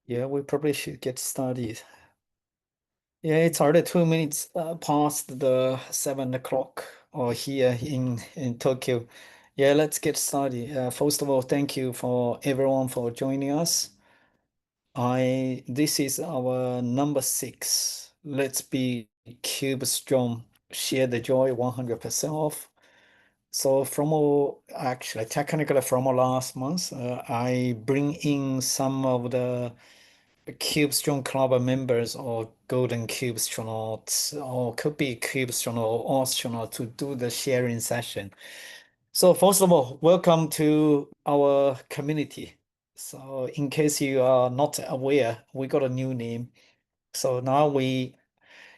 Yeah, we probably should get started. Yeah, it's already 2 minutes past the 7 o'clock or here in Tokyo. Yeah, let's get started. First of all, thank you for everyone for joining us. I This is our number 6. Let's be cube strong. Share the joy 100% off. So actually technically from last month, I bring in some of the KubeStrong Club members or Golden Kubestronauts or could be Kubestronaut or astronaut to do the sharing session. So first of all, welcome to our community. So in case you are not aware, we got a new name. So now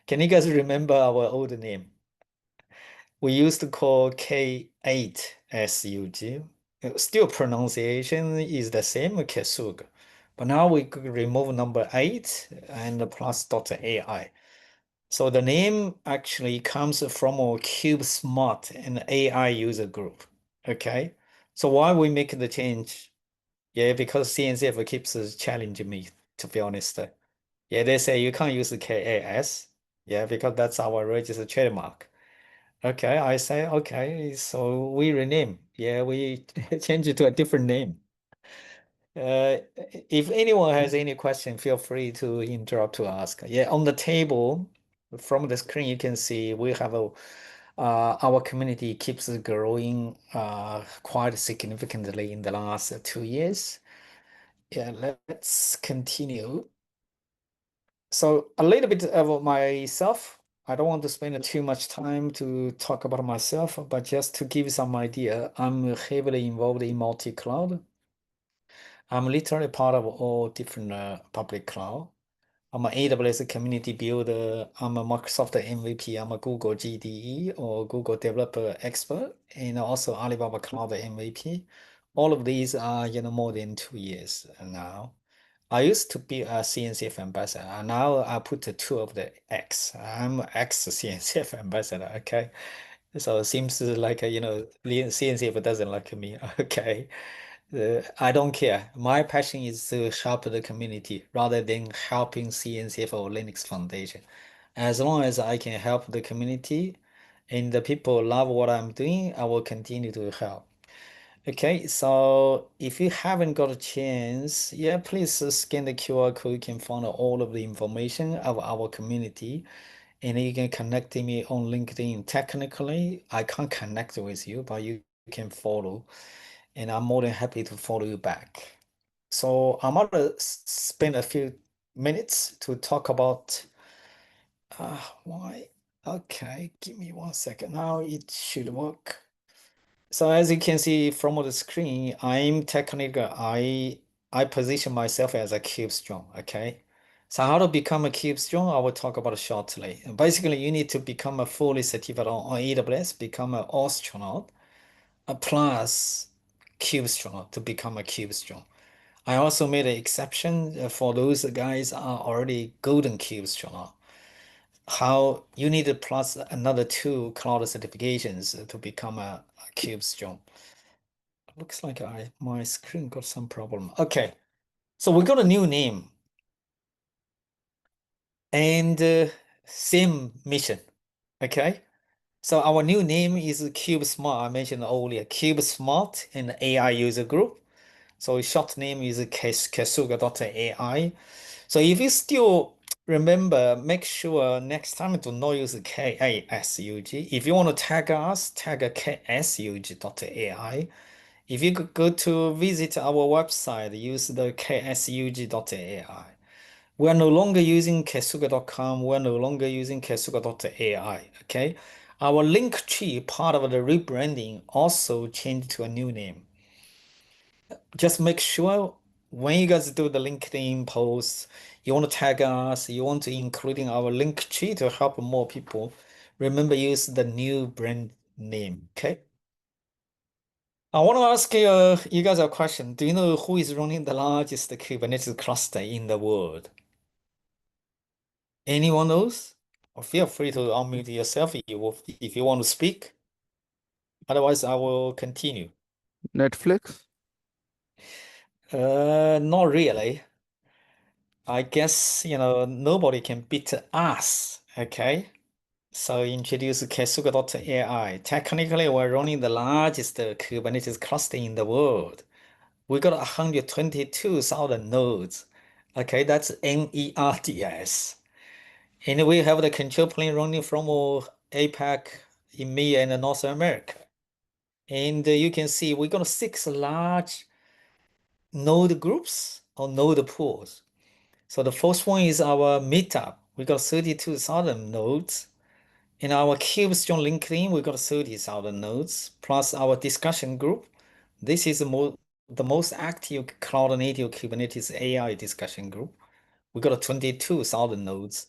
can you guys remember our old name? We used to call K8 SUG. Still pronunciation is the same, Kesug. But now we could remove number 8 and plus dot AI. So the name actually comes from our Cube Smart and AI user group. Okay. So why we make the change? Yeah, because CNCF keeps challenging me, to be honest. Yeah, they say you can't use the KAS. Yeah, because that's our registered trademark. Okay, I say, okay, so we rename. Yeah, we change it to a different name. Uh, if anyone has any question, feel free to interrupt to ask. Yeah, on the table, from the screen, you can see we have our community keeps growing quite significantly in the last 2 years. Yeah, let's continue. So a little bit about myself. I don't want to spend too much time to talk about myself, but just to give you some idea, I'm heavily involved in multi-cloud. I'm literally part of all different public cloud. I'm an AWS community builder. I'm a Microsoft MVP. I'm a Google GDE or Google Developer Expert, and also Alibaba Cloud MVP. All of these are, more than 2 years now. I used to be a CNCF ambassador. And now I put the two of the X. I'm ex-CNCF ambassador. Okay. So it seems like, CNCF doesn't like me. Okay. I don't care. My passion is to help the community rather than helping CNCF or Linux Foundation. As long as I can help the community and the people love what I'm doing, I will continue to help. Okay, so if you haven't got a chance, yeah, please scan the QR code. You can find all of the information of our community, and you can connect me on LinkedIn. Technically, I can't connect with you, but you can follow, and I'm more than happy to follow you back. So I'm gonna spend a few minutes to talk about why. Okay, give me 1 second. Now it should work. So as you can see from the screen, I'm technically I position myself as a cube strong. Okay. So how to become a cube strong, I will talk about it shortly. Basically, you need to become a fully certified on AWS, become an astronaut, a plus cube strong to become a cube strong. I also made an exception for those guys are already golden cube strong. How you need to plus another two cloud certifications to become a cube strong. Looks like my screen got some problem. Okay, so we got a new name and same mission. Okay, so our new name is Cube Smart. I mentioned earlier, Cube Smart and AI user group. So short name is Kesuga.ai. So if you still remember, make sure next time do not use KASUG. If you want to tag us, tag KSUG.ai. If you could go to visit our website, use the ksug.ai. We are no longer using kesuga.com. We are no longer using kesuga.ai. Okay. Our link tree, part of the rebranding, also changed to a new name. Just make sure when you guys do the LinkedIn post, you want to tag us, you want to include in our link tree to help more people. Remember, use the new brand name. Okay. I want to ask you guys a question. Do you know who is running the largest Kubernetes cluster in the world? Anyone knows? Or feel free to unmute yourself if you want to speak. Otherwise, I will continue. Netflix? Not really. I guess, nobody can beat us. Okay. So introduce AI. Technically, we're running the largest Kubernetes cluster in the world. We got 122,000 nodes. Okay, that's NERDS. And we have the control plane running from APAC, EMEA, and North America. And you can see we got six large node groups or node pools. So the first one is our meetup. We got 32,000 nodes. In our Kubestronaut LinkedIn, we got 30,000 nodes, plus our discussion group. This is the most active cloud native Kubernetes AI discussion group. We got 22,000 nodes.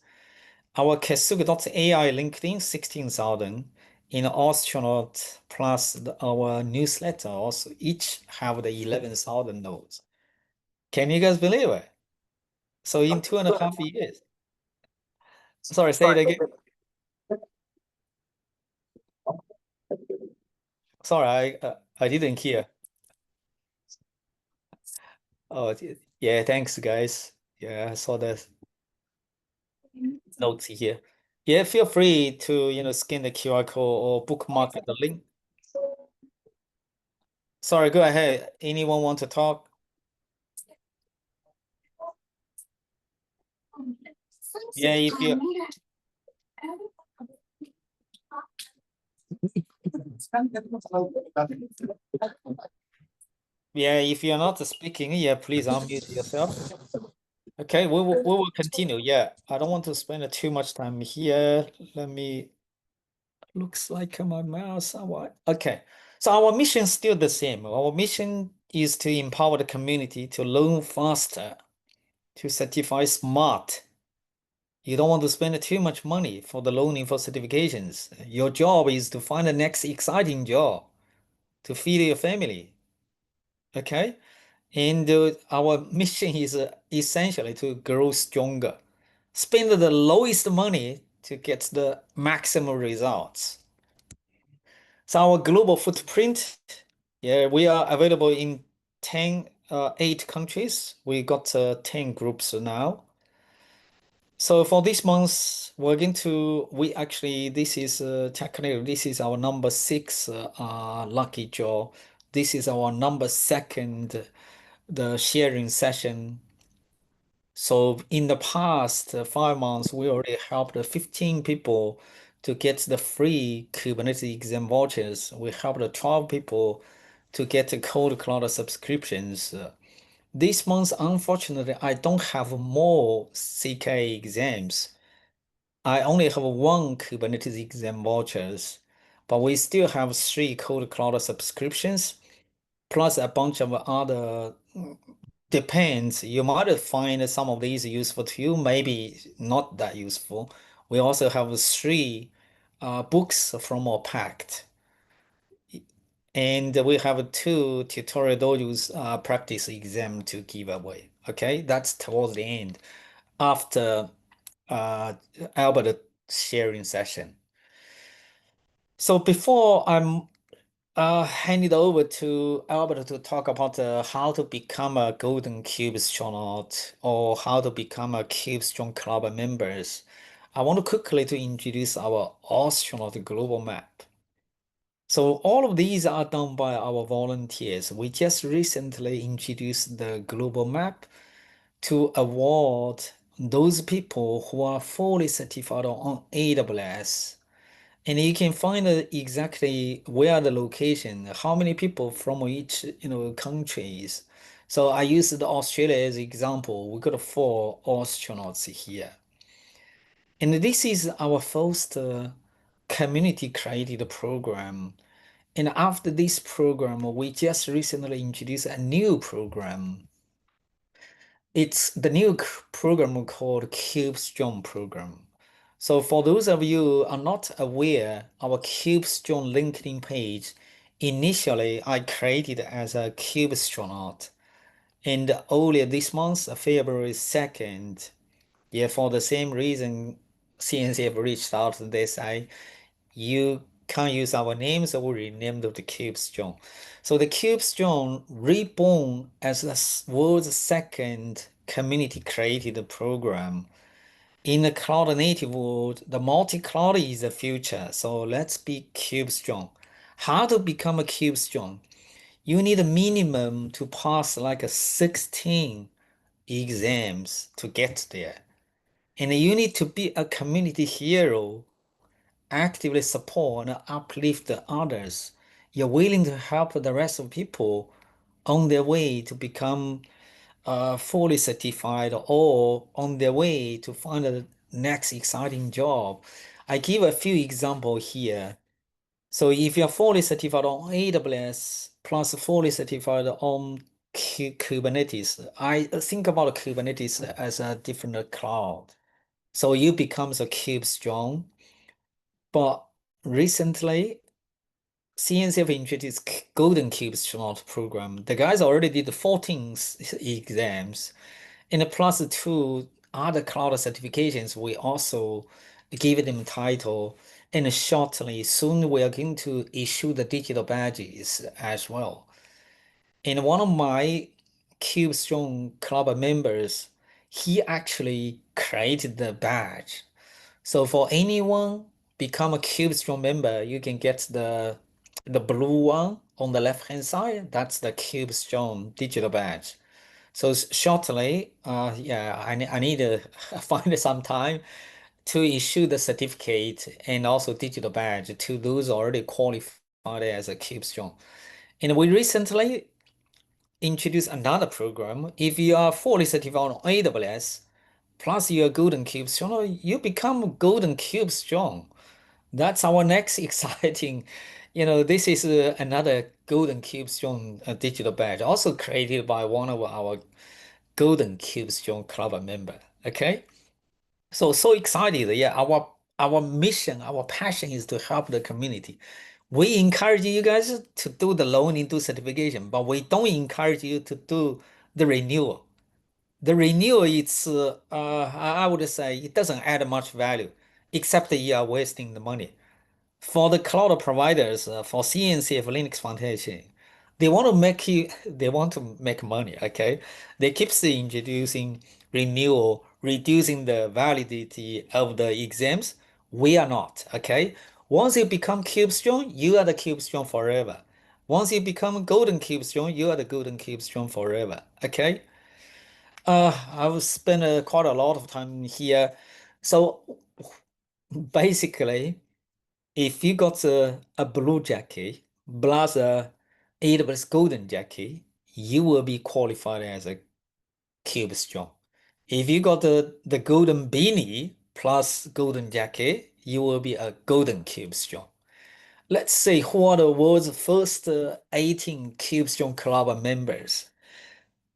Our AI LinkedIn, 16,000. In Astronaut plus our newsletter also each have the 11,000 nodes. Can you guys believe it? So in 2.5 years. Sorry, say it again. Sorry, I didn't hear. Oh, yeah, thanks, guys. Yeah, I saw the notes here. Yeah, feel free to, scan the QR code or bookmark the link. Sorry, go ahead. Anyone want to talk? Yeah, if you yeah, if you're not speaking, yeah, please unmute yourself. Okay, we will continue. Yeah, I don't want to spend too much time here. Let me looks like my mouse somewhat. Okay. So our mission is still the same. Our mission is to empower the community to learn faster, to certify smart. You don't want to spend too much money for the learning for certifications. Your job is to find the next exciting job to feed your family. Okay? And our mission is essentially to grow stronger. Spend the lowest money to get the maximum results. So our global footprint, yeah, we are available in 8 countries. We got 10 groups now. So for this month, we actually, this is technically, this is our number 6 lucky draw. This is our number second, the sharing session. So in the past 5 months, we already helped 15 people to get the free Kubernetes exam vouchers. We helped 12 people to get the cold cloud subscriptions. This month, unfortunately, I don't have more CK exams. I only have one Kubernetes exam vouchers, but we still have 3 cold cloud subscriptions, plus a bunch of other. Depends. You might find some of these useful to you, maybe not that useful. We also have 3 books from our pact, and we have 2 tutorial dojo practice exam to give away. Okay, that's towards the end after uh, Albert sharing session. So before I'm hand it over to Albert to talk about how to become a golden Kubestronaut or how to become a Kubestrong club members. I want to quickly to introduce our astronaut global map. So all of these are done by our volunteers. We just recently introduced the global map to award those people who are fully certified on AWS, and you can find exactly where the location, how many people from each, countries. So I used Australia as example. We got 4 astronauts here. And this is our first community created program. And after this program, we just recently introduced a new program. It's the new program called KubeStrong program. So for those of you who are not aware, our KubeStrong LinkedIn page, initially I created as a Kubestronaut. And earlier this month, February 2nd, yeah, for the same reason, CNCF reached out. They say, you can't use our name, so we renamed it the KubeStrong. So the KubeStrong reborn as the world's second community created program. In the cloud native world, the multi-cloud is the future. So let's be cube strong. How to become a cube strong? You need a minimum to pass like a 16 exams to get there. And you need to be a community hero, actively support and uplift others. You're willing to help the rest of people on their way to become fully certified or on their way to find the next exciting job. I give a few examples here. So if you're fully certified on AWS plus fully certified on Kubernetes, I think about Kubernetes as a different cloud. So you becomes a kube strong. But recently, CNCF introduced Golden Kubestronaut program. The guys already did 14 exams. And plus two other cloud certifications, we also give them title. And shortly, soon we are going to issue the digital badges as well. And one of my KubeStrong club members, he actually created the badge. So for anyone become a KubeStrong member, you can get the blue one on the left hand side. That's the KubeStrong digital badge. So shortly, yeah, I need to find some time to issue the certificate and also digital badge to those already qualified as a KubeStrong. And we recently introduced another program. If you are fully certified on AWS, plus you're Golden KubeStrong, you become Golden KubeStrong. That's our next exciting, this is another Golden KubeStrong digital badge, also created by one of our Golden KubeStrong Club member. Okay, so excited. Yeah, our mission, our passion is to help the community. We encourage you guys to do the loan into certification, but we don't encourage you to do the renewal. The renewal, I would say it doesn't add much value, except that you are wasting the money. For the cloud providers, for CNCF Linux Foundation, they want to make money, okay? They keep introducing renewal, reducing the validity of the exams. We are not, okay? Once you become CubeStrong, you are the CubeStrong forever. Once you become Golden CubeStrong, you are the Golden CubeStrong forever, okay? I've spent quite a lot of time here. So basically, if you got a blue jacket plus a AWS golden jacket, you will be qualified as a cube strong. If you got the golden beanie plus golden jacket, you will be a golden cube strong. Let's see who are the world's first 18 cube strong club members.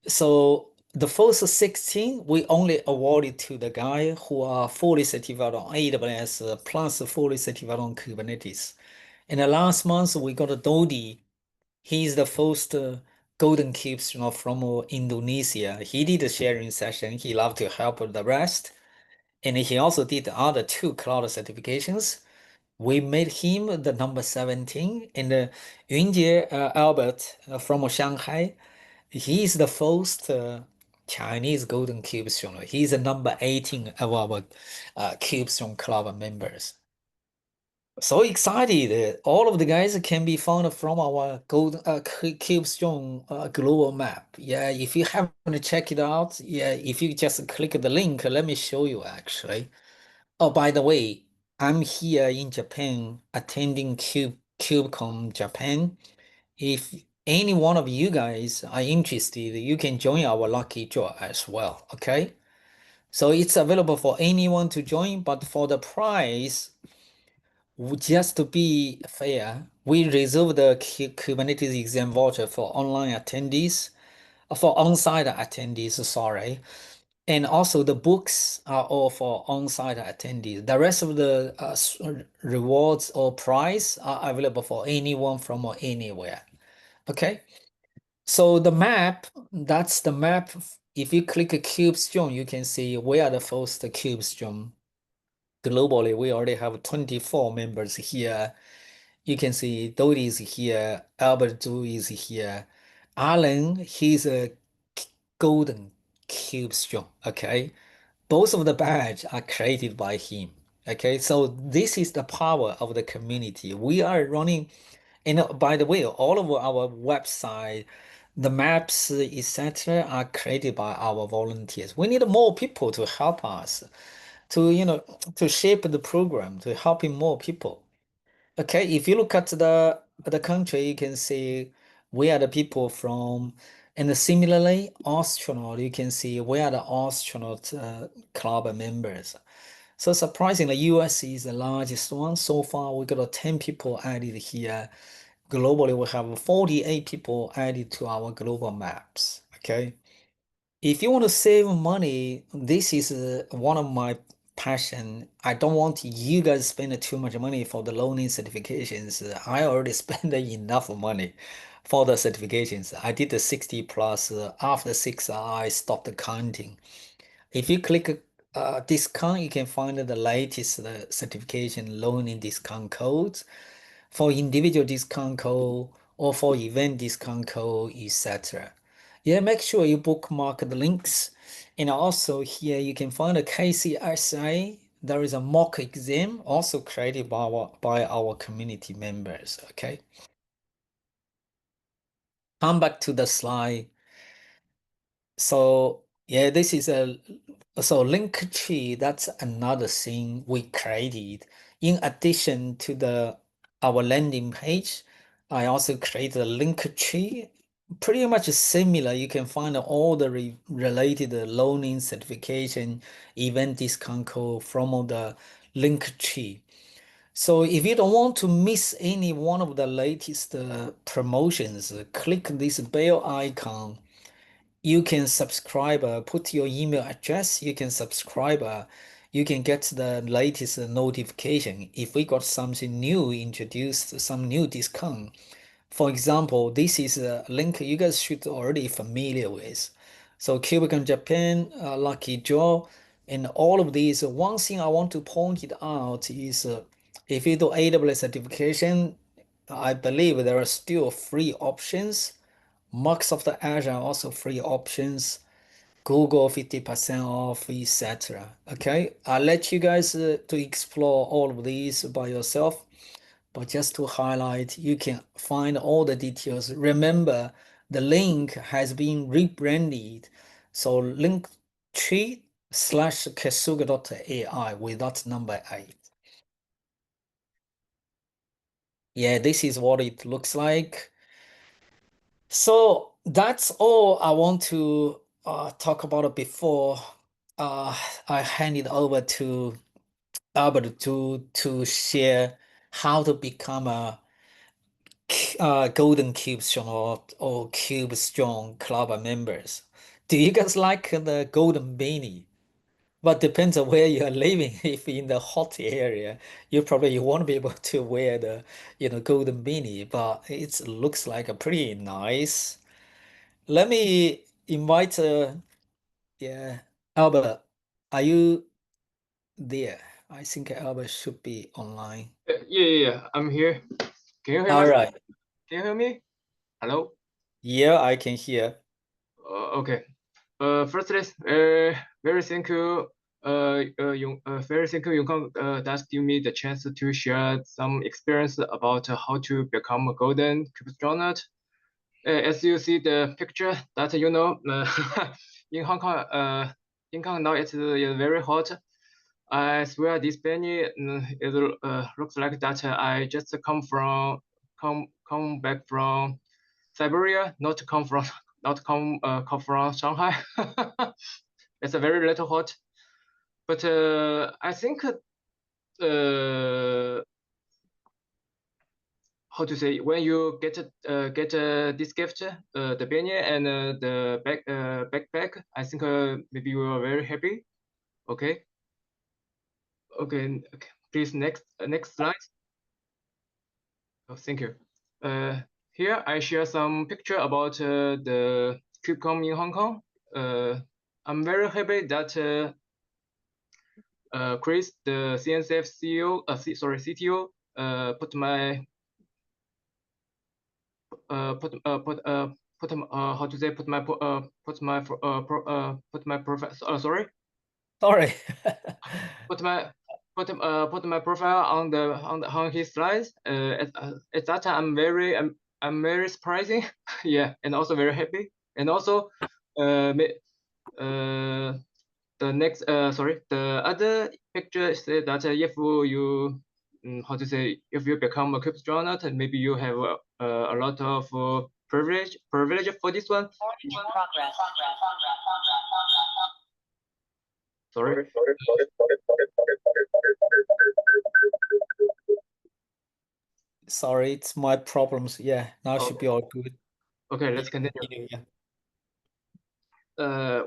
So the first 16, we only awarded to the guy who are fully certified on AWS plus fully certified on Kubernetes. In the last month, we got a Doddy. He's the first golden keeps, from Indonesia. He did a sharing session. He loved to help the rest. And he also did the other two cloud certifications. We made him the number 17. And Yunjie Albert from Shanghai, he's the first Chinese golden cubestone. He's the number 18 of our cubestone club members. So excited. All of the guys can be found from our Gold Cubestone global map. Yeah, if you haven't checked it out, yeah, if you just click the link, let me show you actually. Oh, by the way, I'm here in Japan attending KubeCon Japan. If any one of you guys are interested, you can join our lucky draw as well. Okay, so it's available for anyone to join, but for the price. Just to be fair, we reserve the Kubernetes exam voucher for online attendees, for on-site attendees, sorry. And also the books are all for on-site attendees. The rest of the rewards or prize are available for anyone from anywhere. Okay. So the map, that's the map. If you click a CubeStream, you can see we are the first CubeStream. Globally, we already have 24 members here. You can see Doddy is here, Albert Zhu is here. Alan, he's a golden kubestrong. Okay, both of the badge are created by him. Okay, so this is the power of the community. We are running, and by the way, all of our website, the maps, etc., are created by our volunteers. We need more people to help us to, to shape the program, to helping more people. Okay, if you look at the country, you can see where the people from, and similarly, astronaut, you can see where the astronaut club members. So surprisingly, US is the largest one. So far, we got 10 people added here. Globally, we have 48 people added to our global maps. Okay. If you want to save money, this is one of my passion. I don't want you guys to spend too much money for the loaning certifications. I already spent enough money for the certifications. I did the 60 plus. After six, I stopped counting. If you click discount, you can find the latest certification loaning discount codes for individual discount code or for event discount code, etc. Yeah, make sure you bookmark the links. And also here you can find a KCSA. There is a mock exam also created by our community members. Okay. Come back to the slide. So yeah, this is a so link tree. That's another thing we created. In addition to the our landing page, I also created a link tree. Pretty much similar. You can find all the related loaning certification, event discount code from the link tree. So if you don't want to miss any one of the latest promotions, click this bell icon. You can subscribe, put your email address, you can subscribe, you can get the latest notification if we got something new introduced, some new discount. For example, this is a link you guys should already familiar with. So KubeCon Japan, Lucky Draw, and all of these. One thing I want to point it out is if you do AWS certification, I believe there are still free options. Microsoft Azure also free options. Google 50% off, etc. Okay, I'll let you guys to explore all of these by yourself. But just to highlight, you can find all the details. Remember, the link has been rebranded. So linktree/kesuga.ai without number 8. Yeah, this is what it looks like. So that's all I want to talk about it before I hand it over to Albert to share how to become a Golden Kubestrong or Kubestrong club members. Do you guys like the golden beanie? But depends on where you are living. If in the hot area, you won't be able to wear the golden beanie. But it looks like a pretty nice. Let me invite yeah, Albert. Are you there? I think Albert should be online. Yeah, I'm here. Can you hear All me? right. Can you hear me? Hello? Yeah, I can hear. Okay. Firstly, very thank you, very thank you, Yongkang, that give me the chance to share some experience about how to become a golden Kubestronaut. As you see the picture that in Hong Kong, in Hong Kong now it's very hot. I swear this penny it looks like that I just come back from Siberia, not come from not come from Shanghai. It's a very little hot, but I think how to say when you get this gift, the beanie and the backpack, I think maybe you are very happy. Okay, okay, okay. Please next slide. Oh, thank you. Here I share some picture about the KubeCon in Hong Kong. I'm very happy that Chris, the CNCF CEO, sorry, CTO, put how to say put my profile. Sorry. Sorry. Put my profile on his slides. At that time, I'm very surprising. Yeah, and also very happy. And also, the other picture said that if you how to say, if you become a Kubestronaut, maybe you have a lot of privilege for this one. Sorry. Sorry, it's my problems. Yeah, now should be all good. Okay, let's continue. Yeah.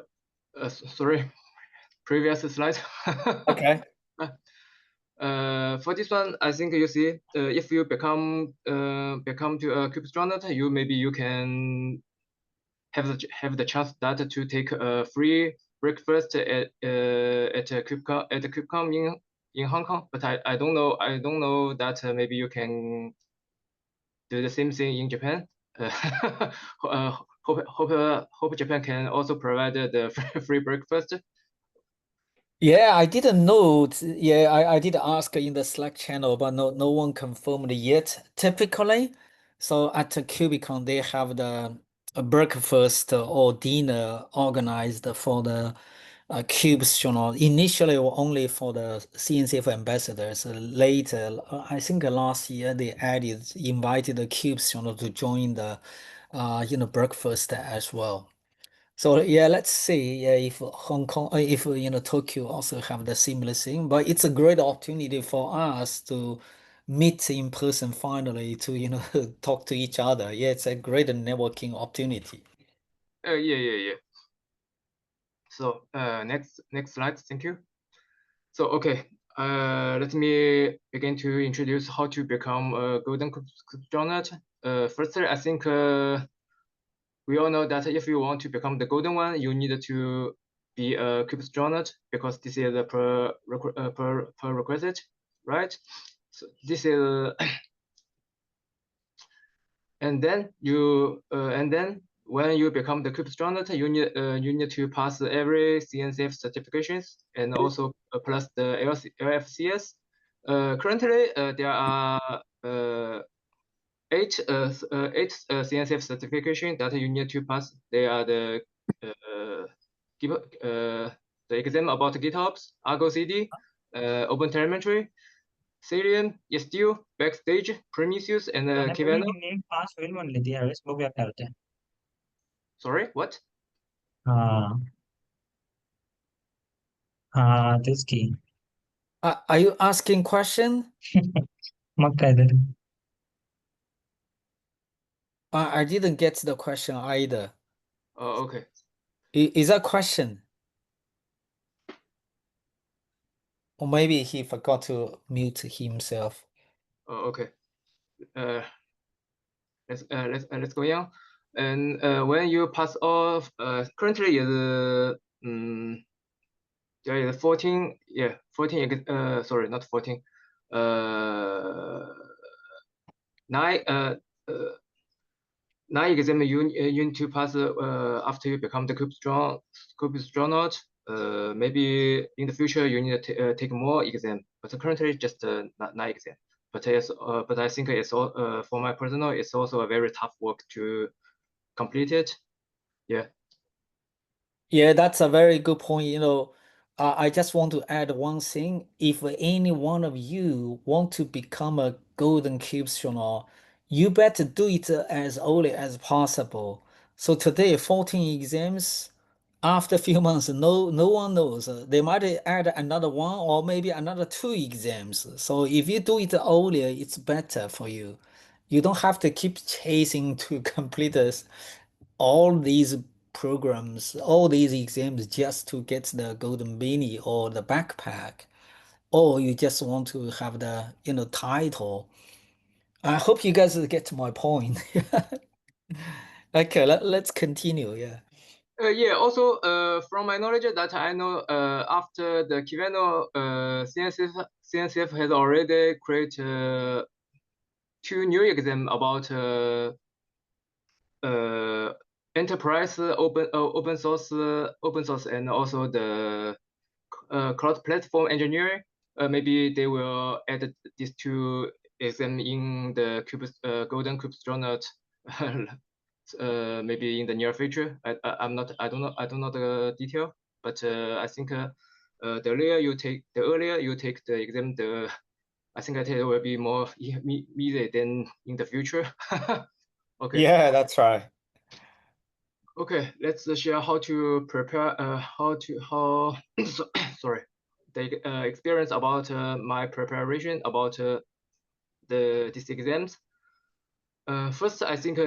Sorry, previous slide. Okay. For this one, I think you see, if you become to a Kubestronaut, you can have the chance that to take a free breakfast at KubeCon in Hong Kong. But I don't know that maybe you can do the same thing in Japan. Hope Japan can also provide the free breakfast. Yeah, I didn't know. Yeah, I did ask in the Slack channel, but no one confirmed yet. Typically, so at the KubeCon, they have the breakfast or dinner organized for the Kubestronaut. Initially, were only for the CNCF ambassadors. Later, I think last year they invited the Kubestronaut to join the breakfast as well. So yeah, let's see, yeah, if Hong Kong, if Tokyo also have the similar thing. But it's a great opportunity for us to meet in person finally to talk to each other. Yeah, it's a great networking opportunity. Yeah. So next slide, thank you. So okay, let me begin to introduce how to become a golden Kubestronaut. Firstly, I think we all know that if you want to become the golden one, you need to be a Kubestronaut because this is a prerequisite, right? So this is and then when you become the Kubestronaut, you need to pass every CNCF certifications and also plus the LFCS. Currently, there are eight CNCF certification that you need to pass. They are the exam about GitOps, Argo CD, OpenTelemetry, Serium, Istio, Backstage, Prometheus, and Kivano. पास हुई मान लेती है वो क्या करते हैं Sorry, what? हाँ हाँ this key Are you asking question? मग कह दे I didn't get the question either. Oh, okay. Is that question? Or maybe he forgot to mute himself. Oh, okay. Let's go on. And when you pass off, currently is there is 14, yeah, 14. Sorry, not 14. 9 9 exam you need to pass after you become the Kubestronaut. Maybe in the future you need to take more exam, but currently just 9 exam. But I think it's all for my personal. It's also a very tough work to complete it. Yeah. Yeah, that's a very good point. I just want to add one thing. If any one of you want to become a golden Kubestronaut, you better do it as early as possible. So today, 14 exams. After a few months, no one knows. They might add another one or maybe another two exams. So if you do it earlier, it's better for you. You don't have to keep chasing to complete this all these programs, all these exams just to get the golden beanie or the backpack, or you just want to have the, title. I hope you guys get my point. Okay, let's continue. Yeah. Yeah. Also, from my knowledge that I know, after the Kivano, CNCF has already created 2 new exam about enterprise open source, and also the cloud platform engineering. Maybe they will add these two exam in the golden Kubestronaut maybe in the near future. I don't know the detail, but I think the earlier you take the exam, I think it will be more easy than in the future. Okay. Yeah, that's right. Okay, let's share how to prepare. Sorry, the experience about my preparation about these exams. First, I think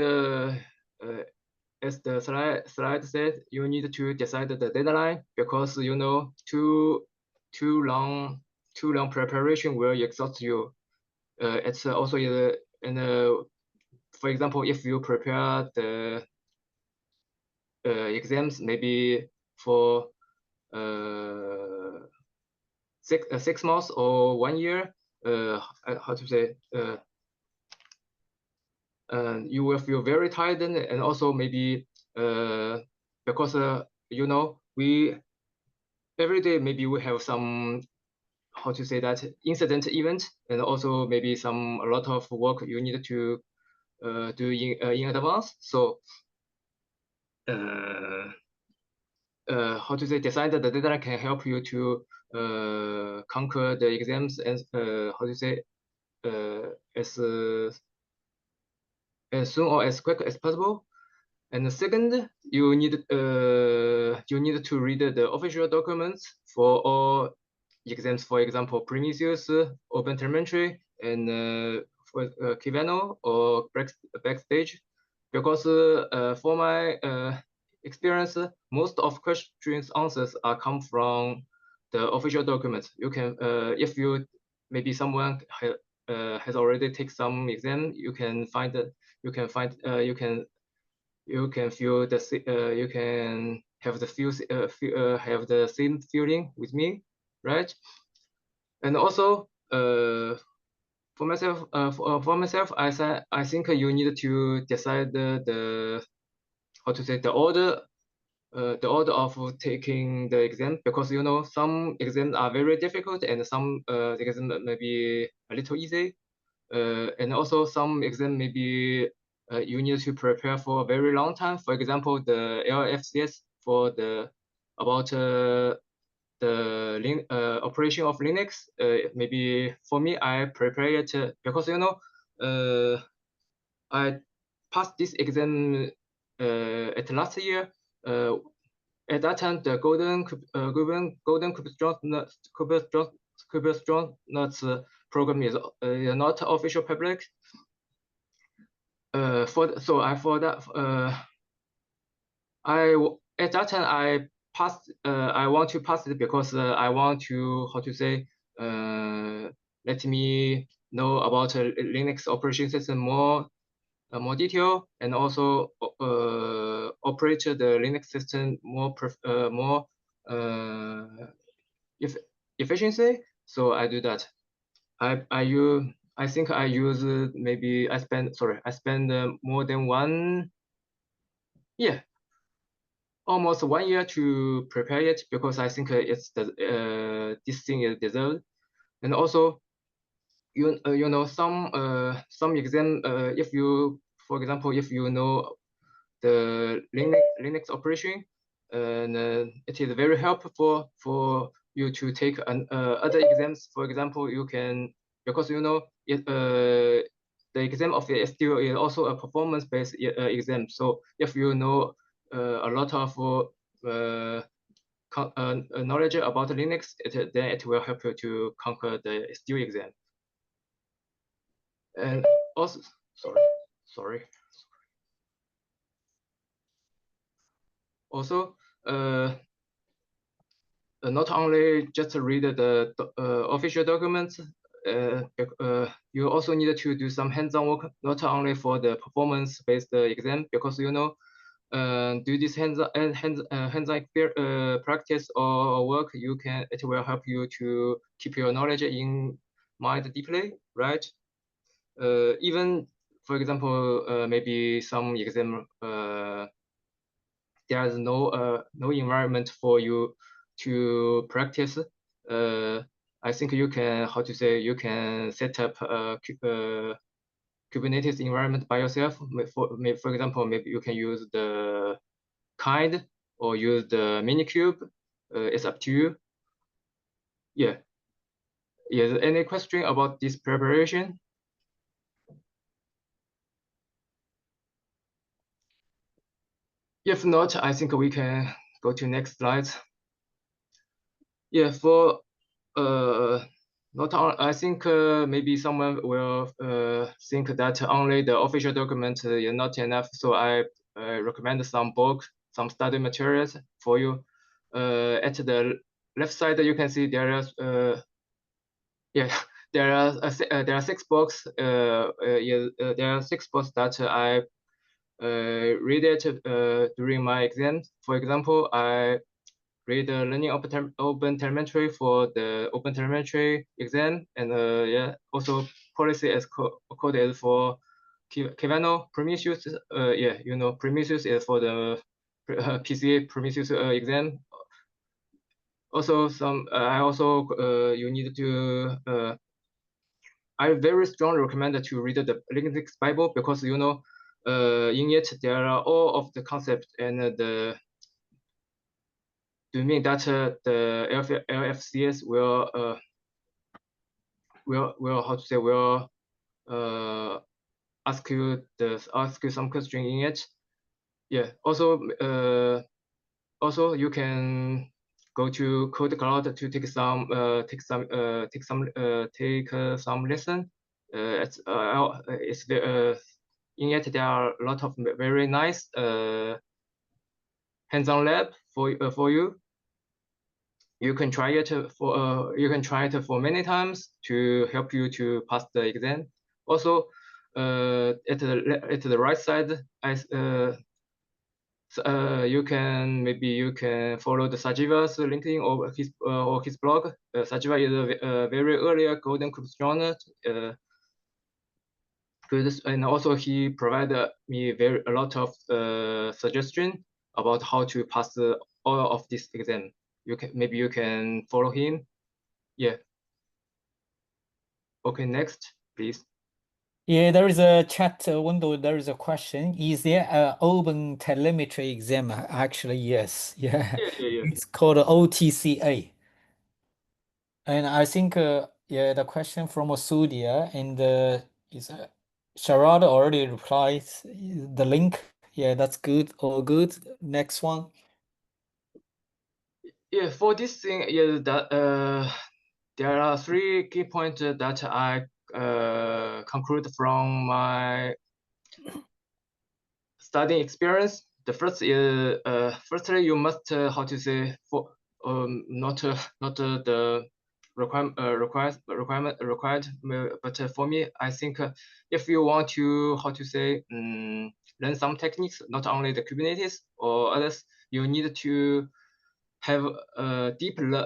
as the slide said, you need to decide the deadline because you know too long preparation will exhaust you. It's also for example, if you prepare the exams maybe for 6 months or 1 year, how to say, you will feel very tired, and also maybe because you know, we every day maybe we have some, how to say that, incident event, and also maybe a lot of work you need to do in advance. So how to say, decide the deadline can help you to conquer the exams, and how to say, as soon or as quick as possible. And the second, you need to read the official documents for all exams. For example, Prometheus, Open Telemetry, and for Kivano or Backstage, because for my experience, most of questions answers are come from the official documents. You can, if you maybe someone has already take some exam, you can find that you can feel you can have have the same feeling with me, right? And also for myself, I think you need to decide the how to say, the order of taking the exam, because you know some exams are very difficult and some exams may be a little easy, and also some exam maybe you need to prepare for a very long time. For example, the LFCS for the about the operation of Linux. Maybe for me, I prepare it because you know I passed this exam at last year. At that time, the golden Kubestronaut program is not official public. At that time I passed. I want to pass it because I want to, how to say, let me know about Linux operation system more detail, and also operate the Linux system more efficiency. So I do that. I think I use maybe I spend more than 1 year, almost 1 year to prepare it, because I think it's this thing is deserved. And also you know some exam, if you, for example, if you know the Linux operation, and it is very helpful for you to take other exams. For example, you can, because you know the exam of the STO is also a performance-based exam. So if you know a lot of knowledge about Linux, then it will help you to conquer the STO exam. And also, sorry. Also, not only just read the official documents, you also need to do some hands-on work, not only for the performance-based exam, because you know, do this hands-on practice or work, it will help you to keep your knowledge in mind deeply, right? Even, for example, maybe some exam there's no environment for you to practice, I think you can, how to say, you can set up a Kubernetes environment by yourself. For example, maybe you can use the kind or use the Minikube. It's up to you. Yeah. Yes. Any question about this preparation? If not, I think we can go to next slide. Yeah. For not on, I think maybe someone will think that only the official document is not enough. So I recommend some book, some study materials for you. At the left side, you can see there is yeah, there are 6 books. There are 6 books that I read it during my exams. For example, I read learning open telemetry for the open telemetry exam, and yeah, also policy as coded for Kivano Prometheus. Yeah, you know, Prometheus is for the PCA Prometheus exam. Also, I also you need to I very strongly recommend to read the Linux Bible, because you know, in it there are all of the concepts and the do you mean that the LFCS will how to say will ask you some question in it. Yeah. Also you can go to Code Cloud to take some lesson. It's in it there are a lot of very nice hands-on lab for you. You can try it for many times to help you to pass the exam. Also, at the right side, you can follow the Sajiva's LinkedIn or his blog. Sajiva is a very earlier golden Kubestronaut. And also he provided me a lot of suggestion about how to pass all of this exam. Maybe you can follow him. Yeah. Okay, next, please. Yeah, there is a chat window. There is a question. Is there an open telemetry exam? Actually, yes. Yeah. Yeah. It's called OTCA. And I think, yeah, the question from Sudia and is Sharad already replied the link. Yeah, that's good. All good. Next one. Yeah, for this thing, yeah, that there are 3 key points that I conclude from my studying experience. The first is firstly you must how to say for not the required, but for me I think if you want to how to say learn some techniques, not only the Kubernetes or others, you need to have a deep love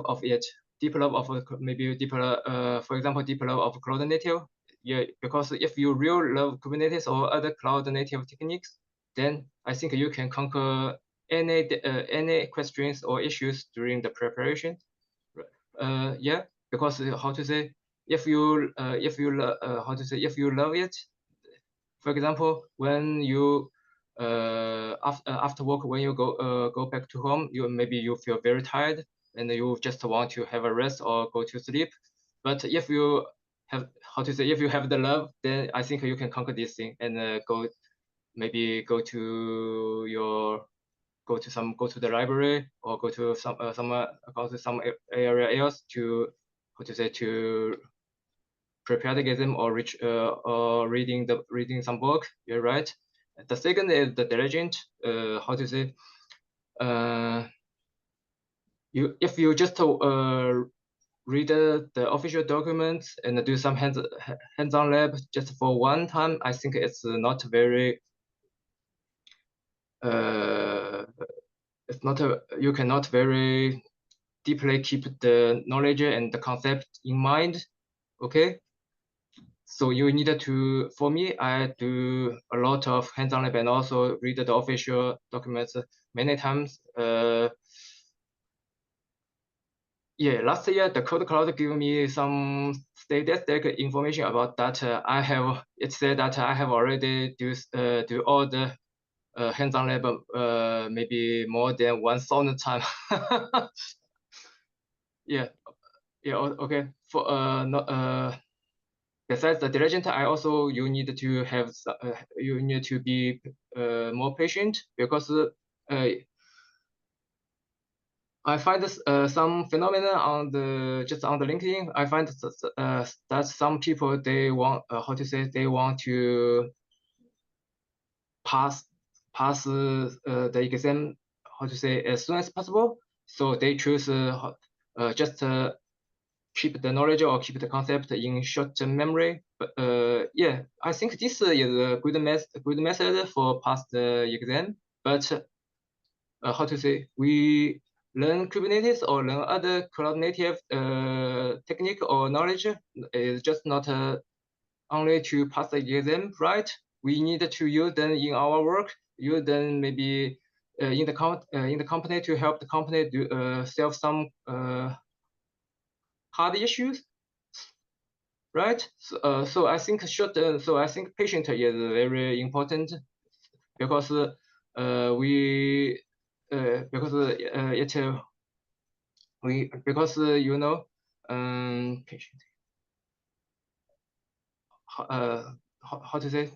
of it, deep love of maybe deep for example deep love of cloud native. Yeah, because if you really love Kubernetes or other cloud native techniques, then I think you can conquer any questions or issues during the preparation. Yeah, because how to say, if you how to say, if you love it, for example, when you after work, when you go back to home, maybe you feel very tired and you just want to have a rest or go to sleep. But if you have how to say, if you have the love, then I think you can conquer this thing and go to the library or go to some area else to how to say to prepare the exam or reading some book. You're right. The second is the diligent. How to say? If you just read the official documents and do some hands-on lab just for one time, I think it's not very. You cannot very deeply keep the knowledge and the concept in mind. Okay. So you need to, for me, I do a lot of hands-on lab and also read the official documents many times. Yeah, last year the Code Cloud gave me some statistic information about that. It said that I have already do all the hands-on lab maybe more than 1,000 times. Yeah, okay. For not besides the diligent, you need to have you need to be more patient, because I find some phenomena on the LinkedIn. I find that some people, they want they want to pass the exam, as soon as possible. So they choose just keep the knowledge or keep the concept in short-term memory. But yeah, I think this is a good method for pass the exam. But we learn Kubernetes or learn other cloud native technique or knowledge is just not only to pass the exam, right? We need to use them in our work, use them maybe in the company to help the company do solve some hard issues, right? So I think patient is very important, because we because it we because you know patient how to say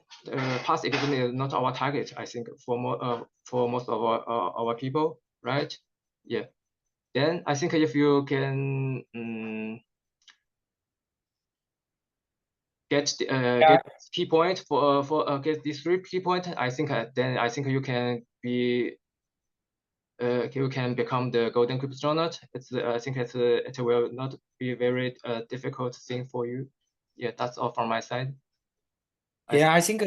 pass exam is not our target. I think for most of our people, right? Yeah. Then I think if you can get key point for get these 3 key point, I think then I think you can be you can become the golden Kubestronaut. I think it will not be very difficult thing for you. Yeah, that's all from my side. Yeah, I think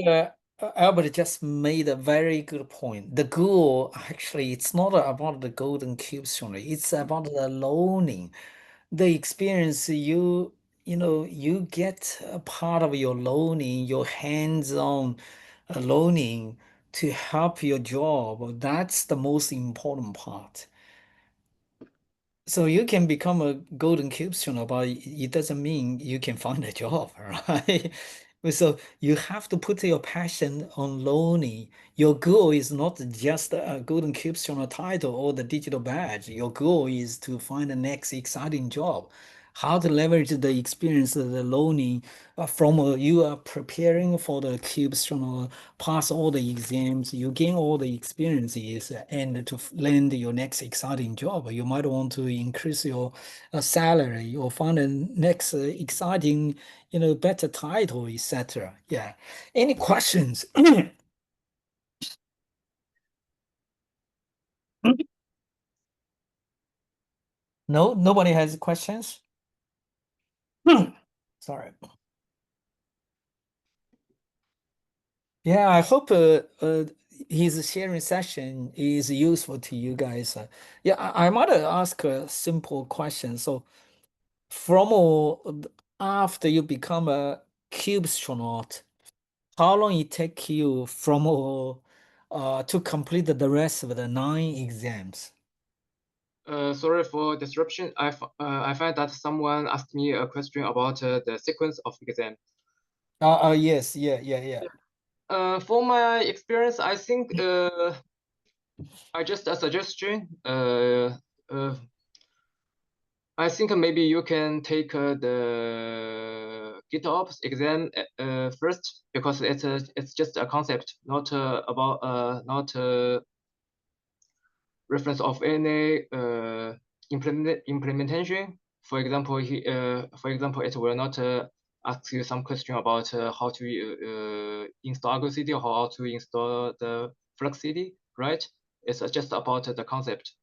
Albert just made a very good point. The goal, actually, it's not about the golden cubes only. It's about the learning, the experience you get a part of your learning, your hands-on learning to help your job. That's the most important part. So you can become a golden cubestrong, but it doesn't mean you can find a job, right? So you have to put your passion on learning. Your goal is not just a golden cubestrong title or the digital badge. Your goal is to find the next exciting job. How to leverage the experience of the learning from you are preparing for the cubestrong, pass all the exams, you gain all the experiences, and to land your next exciting job. You might want to increase your salary or find a next exciting, better title, etc. Yeah. Any questions? No, nobody has questions? Sorry. Yeah, I hope his sharing session is useful to you guys. Yeah, I might ask a simple question. So, from after you become a Kubestronaut, how long it take you from to complete the rest of the 9 exams? Sorry for disruption. I find that someone asked me a question about the sequence of exam. Yes, yeah. For my experience, I think I just a suggestion. I think maybe you can take the GitOps exam first, because it's just a concept, not about not reference of any implementation. For example, it will not ask you some question about how to install Argo CD or how to install the Flux CD, right? It's just about the concept.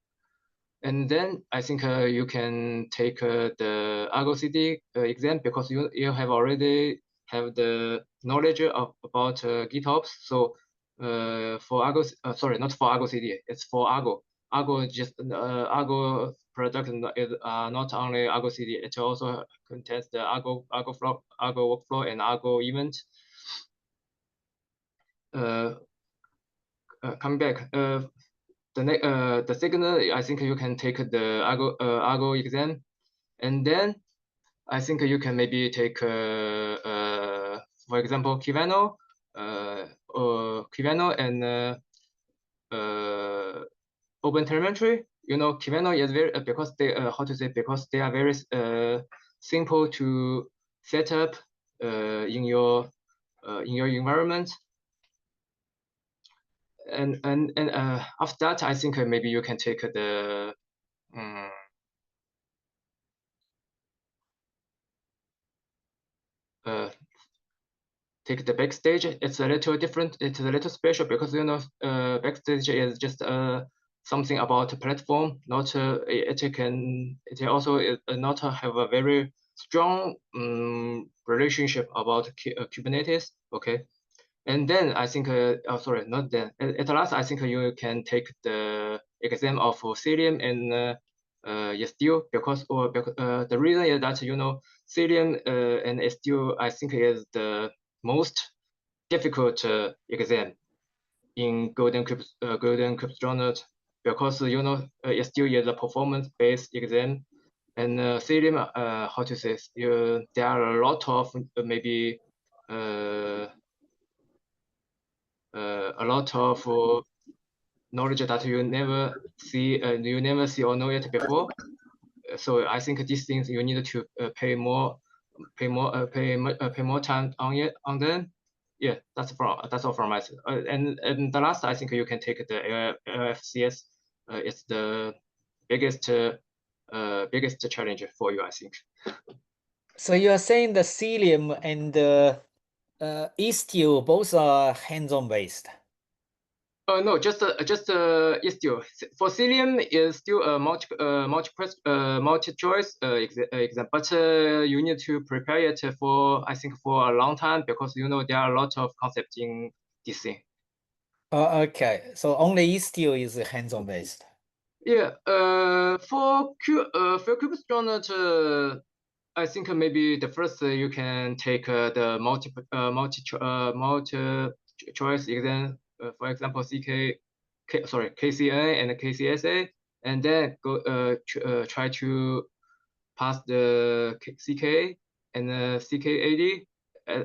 And then I think you can take the Argo CD exam, because you have already have the knowledge about GitOps. So for Argo, sorry, not for Argo CD, it's for Argo. Argo Argo product is not only Argo CD, it also contains the Argo workflow and Argo event. Coming back, the second, I think you can take the Argo exam, and then I think you can maybe take, for example, Kivano and OpenTelemetry. You know, Kivano is very because they because they are very simple to set up in your environment. And after that, I think maybe you can take the take the backstage. It's a little different. It's a little special because you know backstage is just something about a platform. Not it also not have a very strong relationship about Kubernetes. Okay. And then I think, sorry, not then. At last, I think you can take the exam of Cilium and STU because the reason is that you know Cilium and STU I think is the most difficult exam in Golden Kubestronaut because you know STU is a performance-based exam and Cilium how to say there are a lot of maybe a lot of knowledge that you never see or know it before. So I think these things you need to pay more time on them. Yeah, that's all from my side. And the last, I think you can take the LFCS. It's the biggest challenge for you, I think. So you are saying the Cilium and Istio both are hands-on based. No, just it's still for Cilium is still a multi choice exam, but you need to prepare it for I think for a long time because you know there are a lot of concepts in this thing. Okay, so only Istio is hands-on based. Yeah, for Kubestronaut, I think maybe the first you can take the multi choice exam, for example, KCN and KCSA, and then go try to pass the CK and CKAD.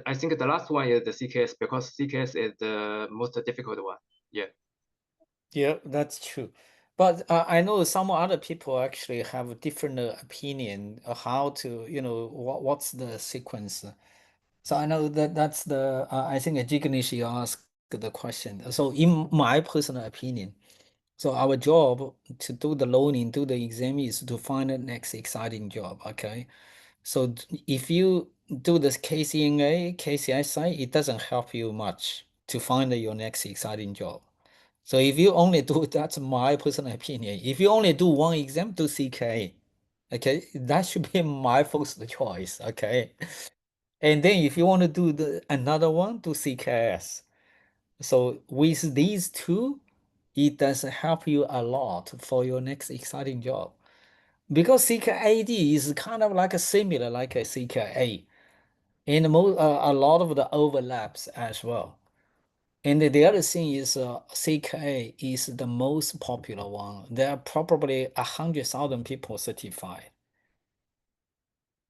I think the last one is the CKS because CKS is the most difficult one. Yeah. Yeah, that's true. But I know some other people actually have a different opinion of how to, you know, what's the sequence. So I know that that's the, I think Jignesh, you asked the question. So in my personal opinion, so our job to do the learning, do the exam is to find the next exciting job, okay? So if you do this KCNA, KCSI, it doesn't help you much to find your next exciting job. So if you only do, that's my personal opinion. If you only do one exam, do CK. Okay, that should be my first choice. Okay. And then if you want to do another one, do CKS. So with these two, it does help you a lot for your next exciting job. Because CKAD is kind of like a similar like a CKA. And a lot of the overlaps as well. And the other thing is CKA is the most popular one. There are probably 100,000 people certified.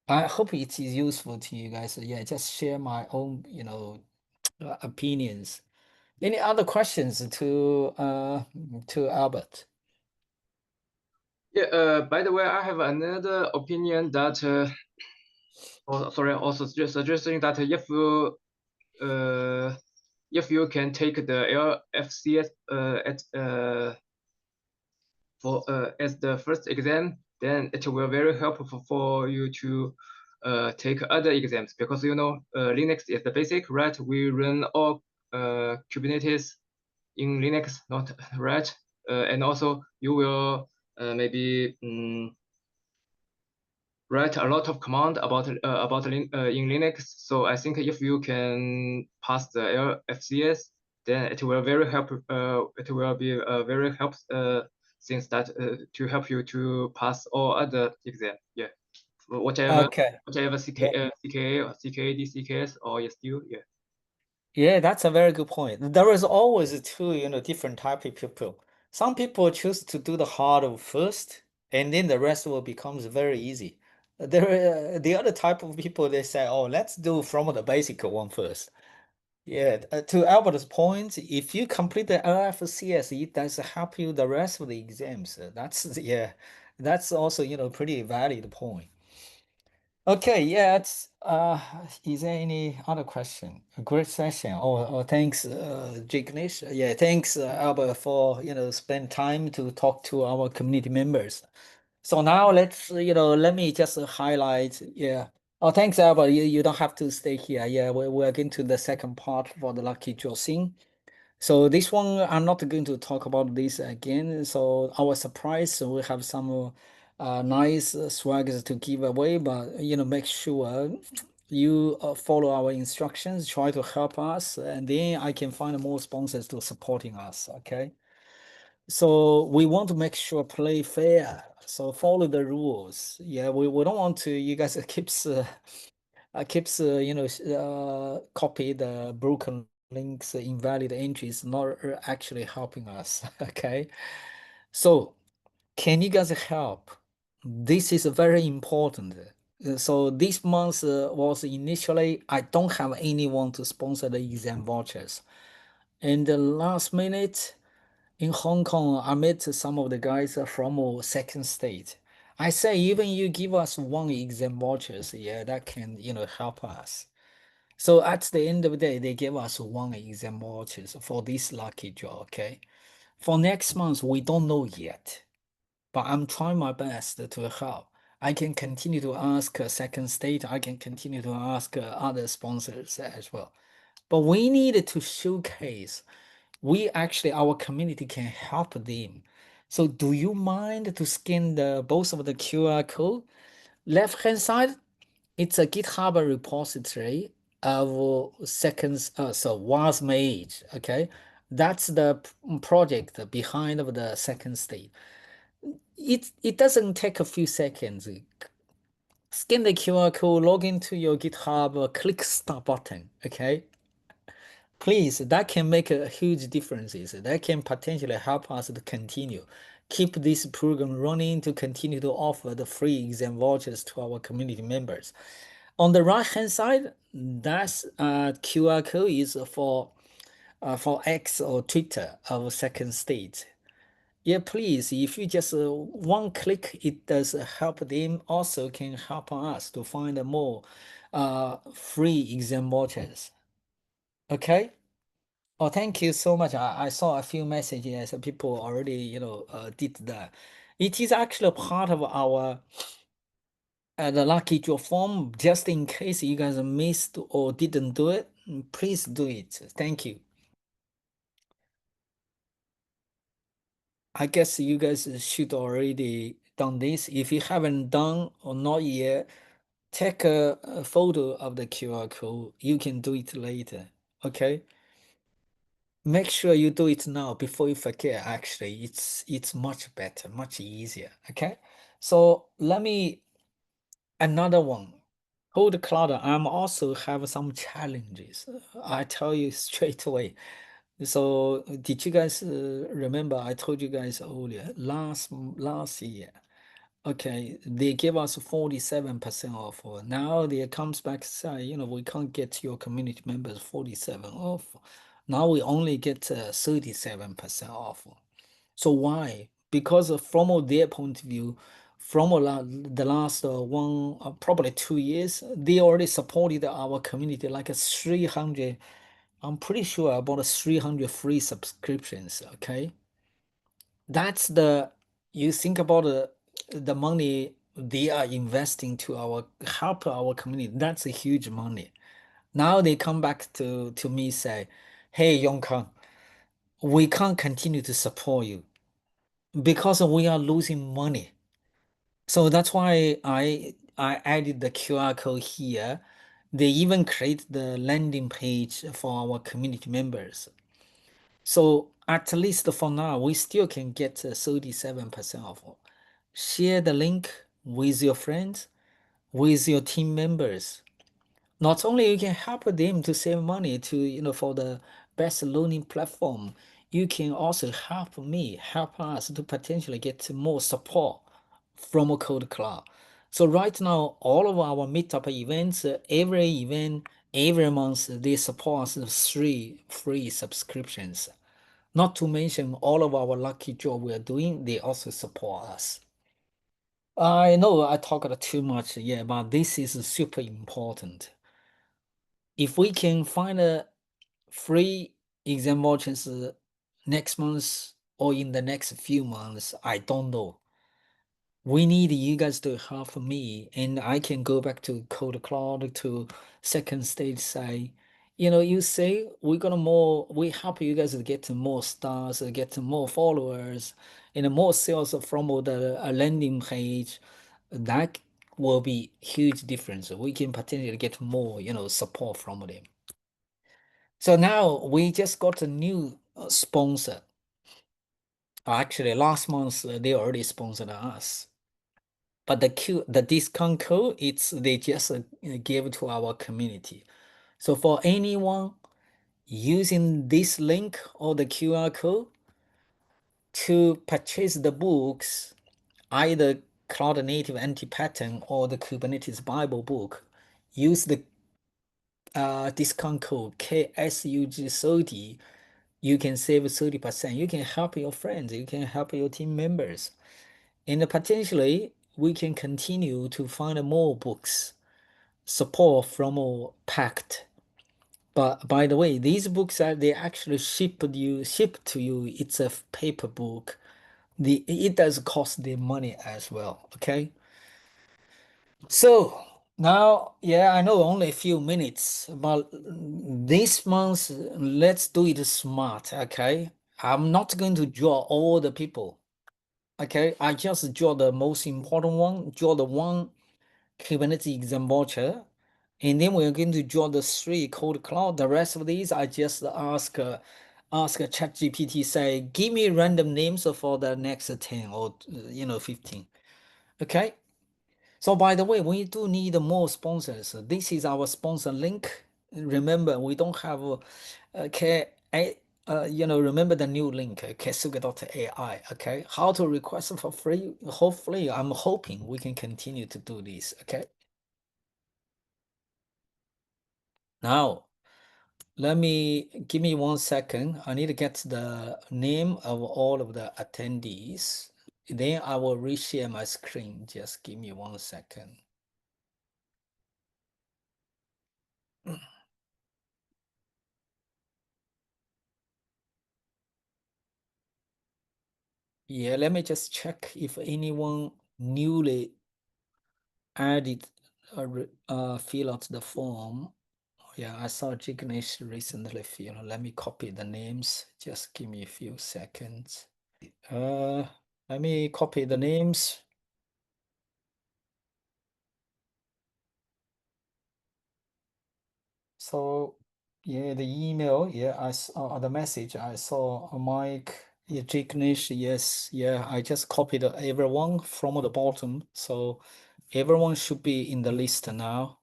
I hope it is useful to you guys. Yeah, just share my own, you know, opinions. Any other questions to Albert? Yeah. By the way, I have another opinion that. Also suggesting that if you can take the LFCS as the first exam, then it will very helpful for you to take other exams because you know Linux is the basic, right? We run all Kubernetes in Linux, not right? And also you will maybe write a lot of command about in Linux. So I think if you can pass the LFCS, then it will very help. It will be very things that to help you to pass all other exam. Yeah, whatever Okay. CKA or CKAD, CKS or SDU. Yeah. Yeah, that's a very good point. There is always two, different type of people. Some people choose to do the hard first, and then the rest will becomes very easy. The other type of people, they say, oh, let's do from the basic one first. Yeah, to Albert's point, if you complete the LFCS, it does help you the rest of the exams. Yeah, that's also, pretty valid point. Okay, yeah, is there any other question? A great session. Thanks, Jignesh. Yeah, thanks, Albert, for, spend time to talk to our community members. So now let's, let me just highlight, yeah. Oh, thanks, Albert. You don't have to stay here. Yeah, we're getting to the second part for the lucky draw scene. So this one, I'm not going to talk about this again. So our surprise, so we have some nice swags to give away, but make sure you follow our instructions, try to help us, and then I can find more sponsors to supporting us. Okay. So we want to make sure play fair. So follow the rules. Yeah, we don't want to you guys keeps copy the broken links, invalid entries, not actually helping us. Okay, so can you guys help? This is very important. So this month was initially I don't have anyone to sponsor the exam vouchers. In the last minute in Hong Kong, I met some of the guys from second state. I say even you give us one exam vouchers, yeah, that can help us. So at the end of the day, they give us one exam vouchers for this lucky draw, okay? For next month, we don't know yet, but I'm trying my best to help. I can continue to ask second state. I can continue to ask other sponsors as well. But we need to showcase we actually our community can help them. So do you mind to scan the both of the QR code? Left hand side, it's a GitHub repository of seconds, so was made, okay? That's the project behind of the second state. It doesn't take a few seconds. Scan the QR code, log into your GitHub, click start button, okay? Please, that can make a huge differences. That can potentially help us to continue. Keep this program running to continue to offer the free exam vouchers to our community members. On the right hand side, that's QR code is for X or Twitter of second state. Yeah, please, if you just one click, it does help them. Also can help us to find more free exam vouchers. Okay. Oh, thank you so much. I saw a few messages. People already, did that. It is actually part of our the lucky draw form. Just in case you guys missed or didn't do it, please do it. Thank you. I guess you guys should already done this. If you haven't done or not yet, take a photo of the QR code. You can do it later. Okay. Make sure you do it now before you forget. Actually, it's much better, much easier. Okay, so let me another one. Hold cloud. I'm also have some challenges. I tell you straight away. So did you guys remember? I told you guys earlier last year. Okay, they give us 47% off. Now they comes back say, we can't get your community members 47 off. Now we only get 37% off. So why? Because from their point of view, from the last one, probably 2 years, they already supported our community like a 300, I'm pretty sure about 300 free subscriptions, okay? That's you think about the money they are investing to help our community. That's a huge money. Now they come back to me say, "Hey, Yongkang, we can't continue to support you because we are losing money." So that's why I added the QR code here. They even create the landing page for our community members. So at least for now, we still can get 37% off. Share the link with your friends, with your team members. Not only you can help them to save money for the best learning platform, you can also help us to potentially get more support from a Code Cloud. So right now, all of our meetup events, every event, every month, they support us 3 free subscriptions. Not to mention all of our lucky job we are doing, they also support us. I know I talked too much, yeah, but this is super important. If we can find a free exam vouchers next month or in the next few months, I don't know. We need you guys to help me, and I can go back to Code Cloud to second stage say, you say we help you guys to get more stars, get more followers, and more sales from the landing page. That will be huge difference. We can potentially get more, support from them. So now we just got a new sponsor. Actually, last month they already sponsored us. But the discount code, they just gave to our community. So for anyone using this link or the QR code to purchase the books, either Cloud Native Anti-Pattern or the Kubernetes Bible book, use the discount code KSUG30, you can save 30%. You can help your friends, you can help your team members. And potentially, we can continue to find more books, support from Pact. But by the way, these books they actually shipped to you. It's a paper book. It does cost them money as well. Okay. So now, yeah, I know only a few minutes, but this month let's do it smart. Okay. I'm not going to draw all the people. Okay, I just draw the most important one, draw the one Kubernetes exam voucher, and then we're going to draw the 3 Code Cloud. The rest of these, I just ask a ChatGPT, say, give me random names for the next 10 or 15. Okay. So by the way, we do need more sponsors. This is our sponsor link. Remember, we don't have remember the new link, kesuga.ai, okay? How to request for free. Hopefully, I'm hoping we can continue to do this, okay? Now, give me 1 second. I need to get the name of all of the attendees. Then I will reshare my screen. Just give me 1 second. Yeah, let me just check if anyone newly added fill out the form. Yeah, I saw Jignesh recently fill. Let me copy the names. Just give me a few seconds. Let me copy the names. So yeah, the email, yeah, I saw the message. I saw Mike, yeah, Jignesh, yes, yeah. I just copied everyone from the bottom, so everyone should be in the list now.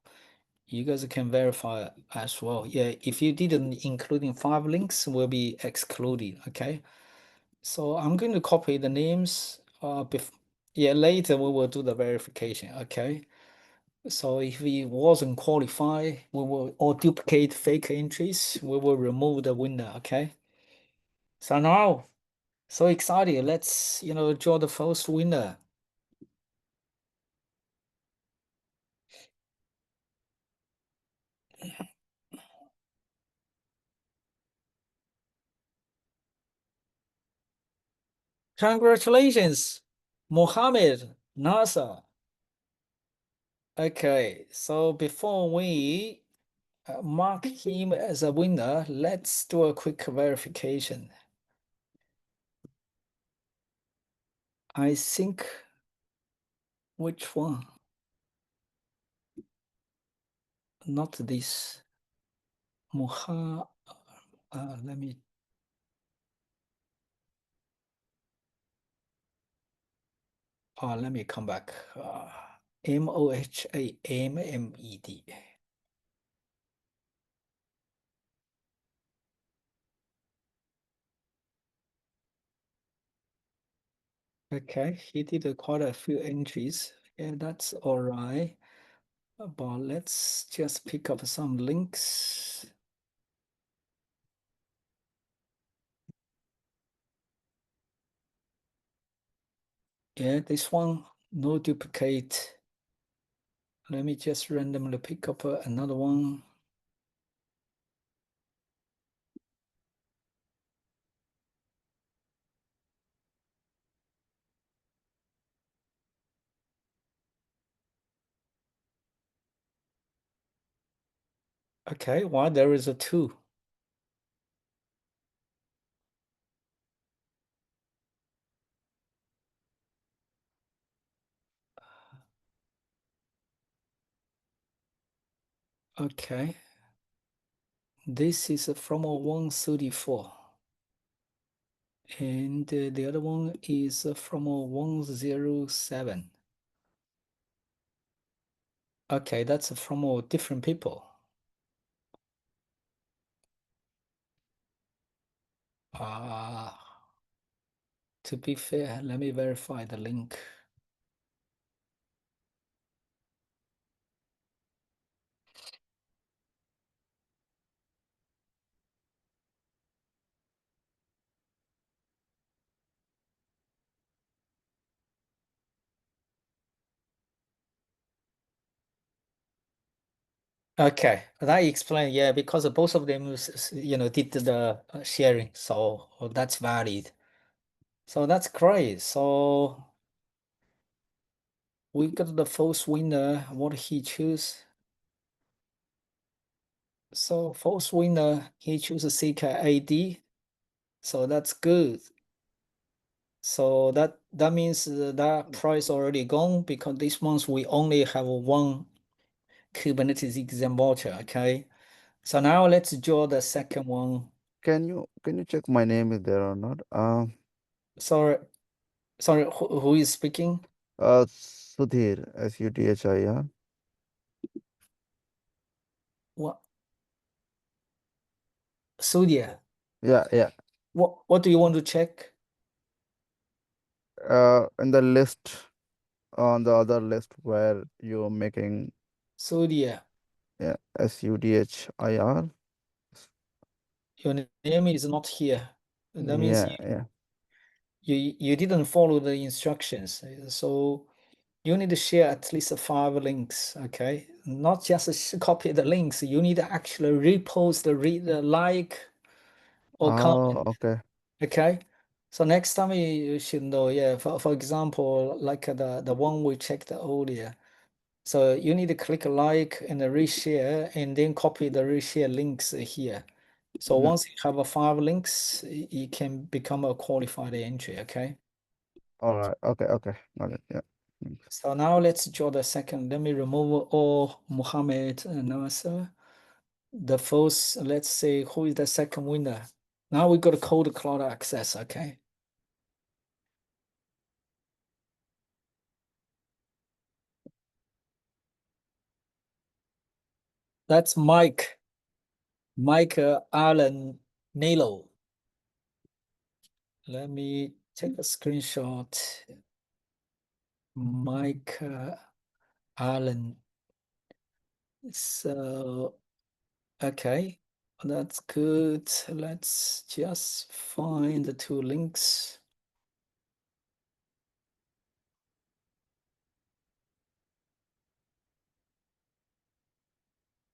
You guys can verify as well. Yeah, if you didn't including 5 links, will be excluded. Okay. So I'm going to copy the names. Yeah, later we will do the verification. Okay. So if we wasn't qualified, we will or duplicate fake entries. We will remove the winner. Okay. So now, so excited. Let's draw the first winner. Congratulations, Mohammed Nasser. Okay, so before we mark him as a winner, let's do a quick verification. I think, which one? Not this. Let me. let me come back. Mohammed. Okay, he did quite a few entries. Yeah, that's all right. But let's just pick up some links. Yeah, this one, no duplicate. Let me just randomly pick up another one. Okay, why there is a 2? Okay. This is from a 134. And the other one is from a 107. Okay, that's from all different people. To be fair, let me verify the link. Okay, that explains, yeah, because both of them, did the sharing, so that's valid. So that's great. So we got the false winner, what he choose. So false winner, he choose CKAD. So that's good. So that means that price already gone because this month we only have one Kubernetes exam voucher. Okay. So now let's draw the second one. Can you check my name is there or not? Sorry, who is speaking? Sudhir, Sudhir. What? Sudhir. Yeah. What do you want to check? In the list, on the other list where you're making, Sudhir. yeah, Sudhir. Your name is not here. That means Yeah. you didn't follow the instructions. So you need to share at least 5 links, okay? Not just copy the links. You need to actually repost, read, like, or Oh, comment, okay. okay? So next time you should know, yeah, for example, like the one we checked earlier. So you need to click like and reshare and then copy the reshare links here. So Mm, once you have 5 links, you can become a qualified entry, okay? all right. Okay. Got it. Yeah. Thanks. So now let's draw the second. Let me remove all Muhammad and Nasser. The first, let's say, who is the second winner? Now we got a cold cloud access, okay? That's Mike Allen Nilo. Let me take a screenshot. Mike Allen. So, okay, that's good. Let's just find the 2 links.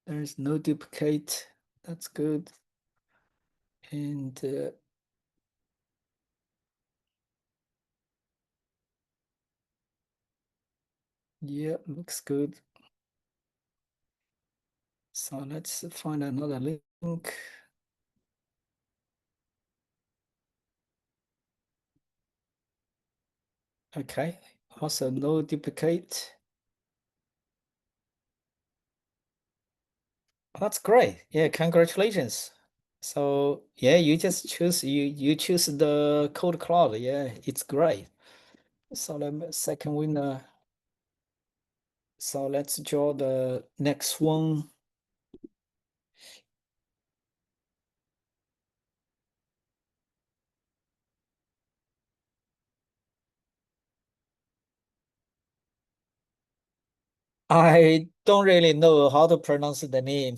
There is no duplicate. That's good. And yeah, looks good. So let's find another link. Okay, also no duplicate. That's great. Yeah, congratulations. So yeah, you just choose you choose the code cloud. Yeah, it's great. So the second winner. So let's draw the next one. I don't really know how to pronounce the name.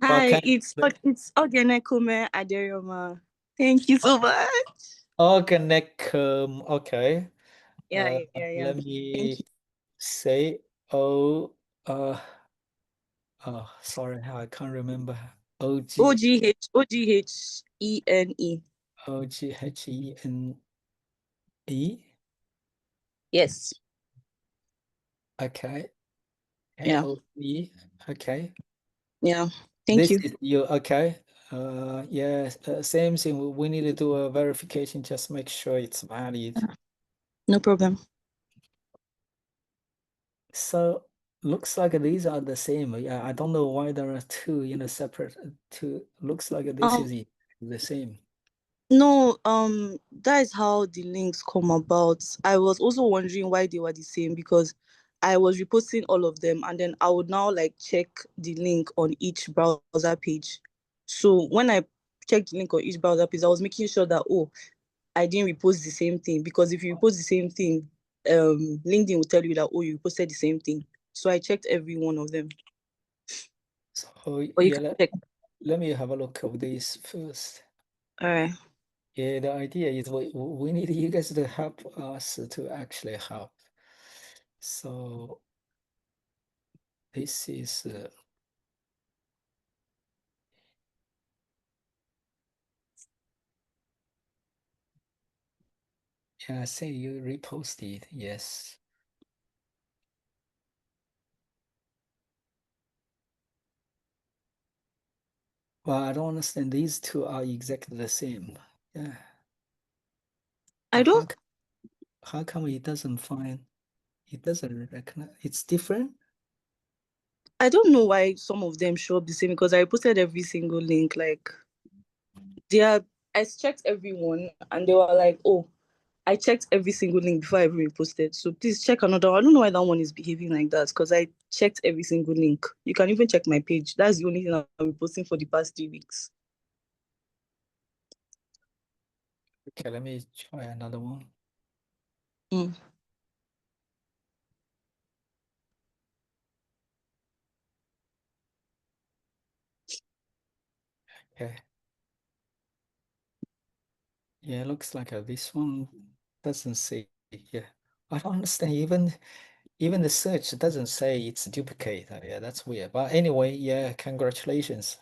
Hi, it's Ogenekume Aderioma. Thank you so much. Organekum. Okay. Yeah. Let me say sorry, I can't remember. Oghene. Oghene. Yes. Okay. Yeah. AOE. Okay. Yeah. Thank you. This is you. Okay. Yeah. Same thing. We need to do a verification. Just make sure it's valid. No problem. So looks like these are the same. Yeah. I don't know why there are two, separate two. Looks like this is the same. No, that is how the links come about. I was also wondering why they were the same because I was reposting all of them and then I would now like check the link on each browser page. So when I checked the link on each browser page, I was making sure that I didn't repost the same thing, because if you repost the same thing, LinkedIn will tell you that you posted the same thing. So I checked every one of them. So Or you yeah, can check. let me have a look at this first. All right. Yeah, the idea is we need you guys to help us to actually help. So this is yeah, say you reposted, yes. Well, I don't understand. These two are exactly the same. Yeah. I don't. How come it doesn't recognize? It's different. I don't know why some of them show up the same, because I posted every single link. Like I checked everyone and they were like, I checked every single link before I even reposted. So please check another one. I don't know why that one is behaving like that, because I checked every single link. You can even check my page. That's the only thing I've been posting for the past 3 weeks. Okay, let me try another one. Okay. Yeah, it looks like this one doesn't say. Yeah, I don't understand. Even the search doesn't say it's duplicate. Yeah, that's weird. But anyway, yeah, congratulations.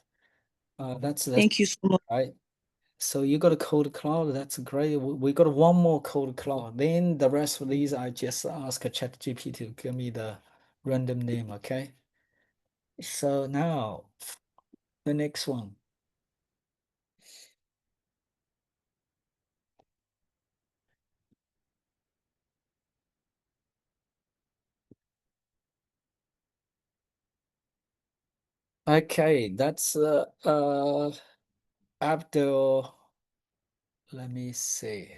That's Thank you so much. right. So you got a code cloud. That's great. We got one more code cloud. Then the rest of these, I just ask a ChatGPT to give me the random name. Okay. So now the next one. Okay, that's Abdul. Let me see.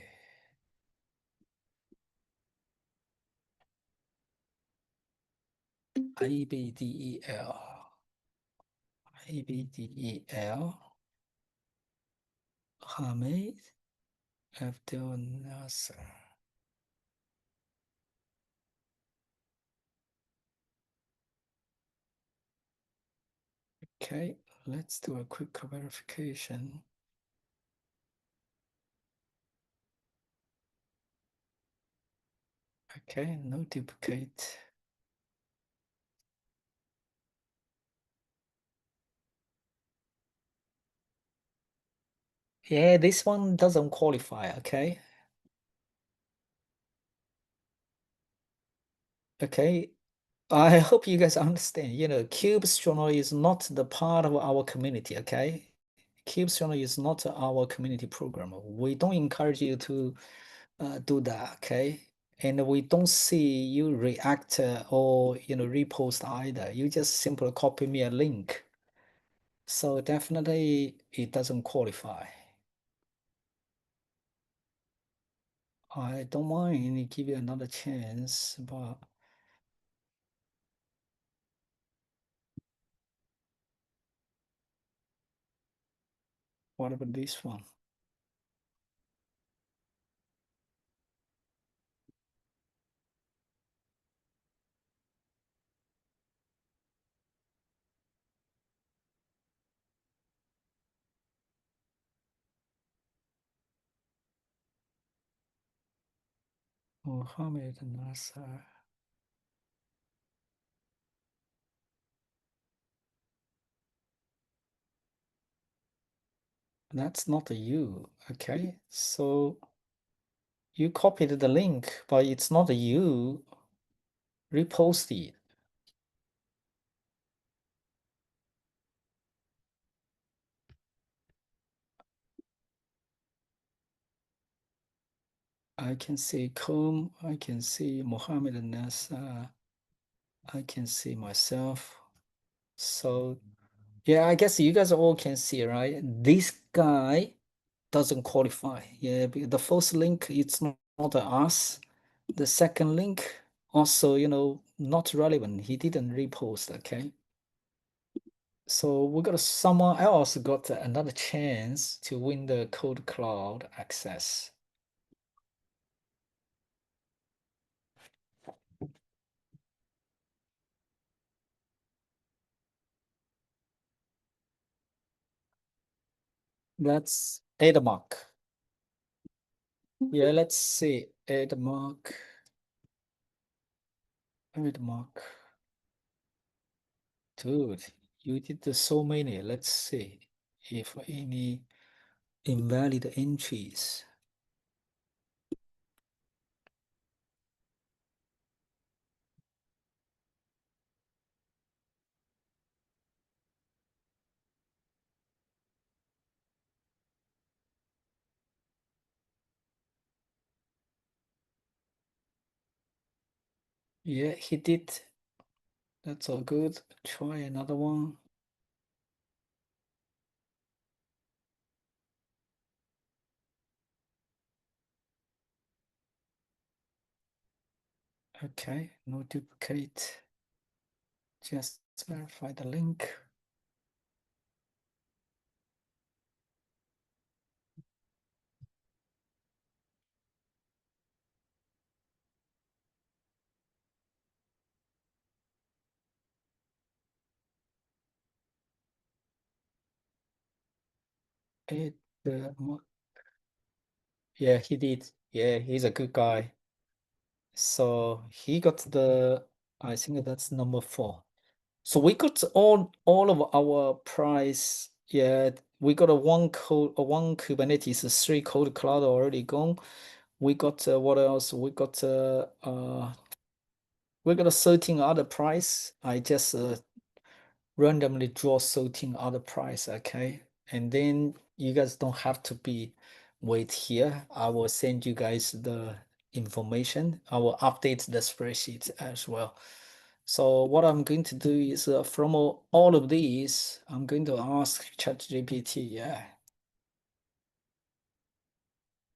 Abdel. Abdel. Hamid Abdel Nasser. Okay, let's do a quick verification. Okay, no duplicate. Yeah, this one doesn't qualify, okay? Okay, I hope you guys understand, Kubestronaut is not the part of our community, okay? Kubestronaut is not our community program. We don't encourage you to do that, okay? And we don't see you react or repost either. You just simply copy me a link. So definitely it doesn't qualify. I don't mind give you another chance, but what about this one? Mohammed Nasser. That's not a you, okay? So you copied the link, but it's not a you. Repost it. I can see Kom, I can see Mohammed Nasser, I can see myself. So yeah, I guess you guys all can see, right? This guy doesn't qualify. Yeah, the first link, it's not us. The second link, also, you know, not relevant. He didn't repost, okay? So we got someone else got another chance to win the Code Cloud access. That's Edmark. Yeah, let's see. Edmark. Edmark. Dude, you did so many. Let's see if any invalid entries. Yeah, he did. That's all good. Try another one. Okay, no duplicate. Just verify the link. It, yeah, he did. Yeah, he's a good guy. So he got the, I think that's number 4. So we got all of our price. Yeah, we got a one Kubernetes, 3 code cloud already gone. We got what else? We got a 13 other price. I just randomly draw 13 other price, okay? And then you guys don't have to be wait here. I will send you guys the information. I will update the spreadsheet as well. So what I'm going to do is from all of these, I'm going to ask ChatGPT, yeah,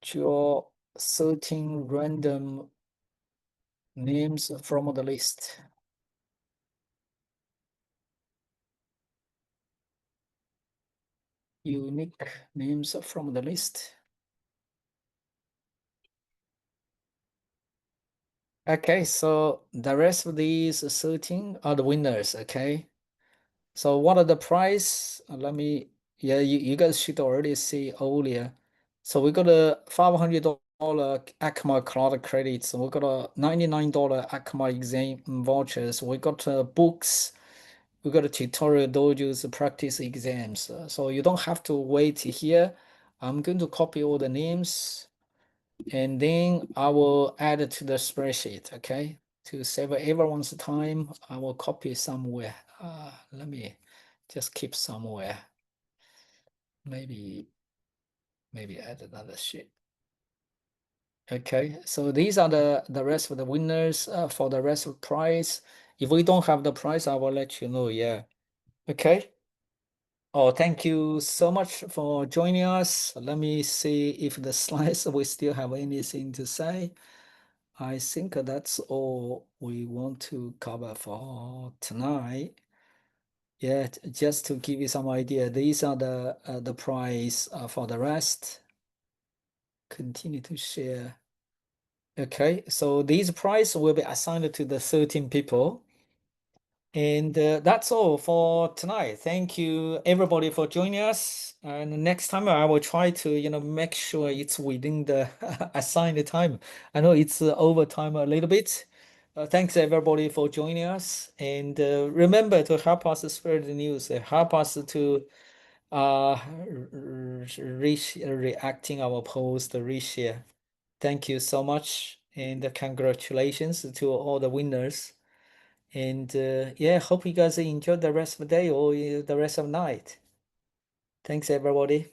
draw 13 random names from the list. Unique names from the list. Okay, so the rest of these 13 are the winners, okay? So what are the price? Let me, yeah, you guys should already see earlier. So we got a $500 Acma cloud credits. We got a $99 Acma exam vouchers. We got books. We got a tutorial dojos practice exams. So you don't have to wait here. I'm going to copy all the names and then I will add it to the spreadsheet, okay? To save everyone's time, I will copy somewhere. Let me just keep somewhere. Maybe add another sheet. Okay, so these are the rest of the winners for the rest of prize. If we don't have the prize, I will let you know, yeah. Okay. Oh, thank you so much for joining us. Let me see if the slides we still have anything to say. I think that's all we want to cover for tonight. Yeah, just to give you some idea, these are the price for the rest. Continue to share. Okay, so these prize will be assigned to the 13 people. And that's all for tonight. Thank you everybody for joining us. And next time I will try to, make sure it's within the assigned time. I know it's over time a little bit. Thanks everybody for joining us. And remember to help us spread the news, help us to reacting our post, reshare. Thank you so much. And congratulations to all the winners. And yeah, hope you guys enjoy the rest of the day or the rest of the night. Thanks, everybody.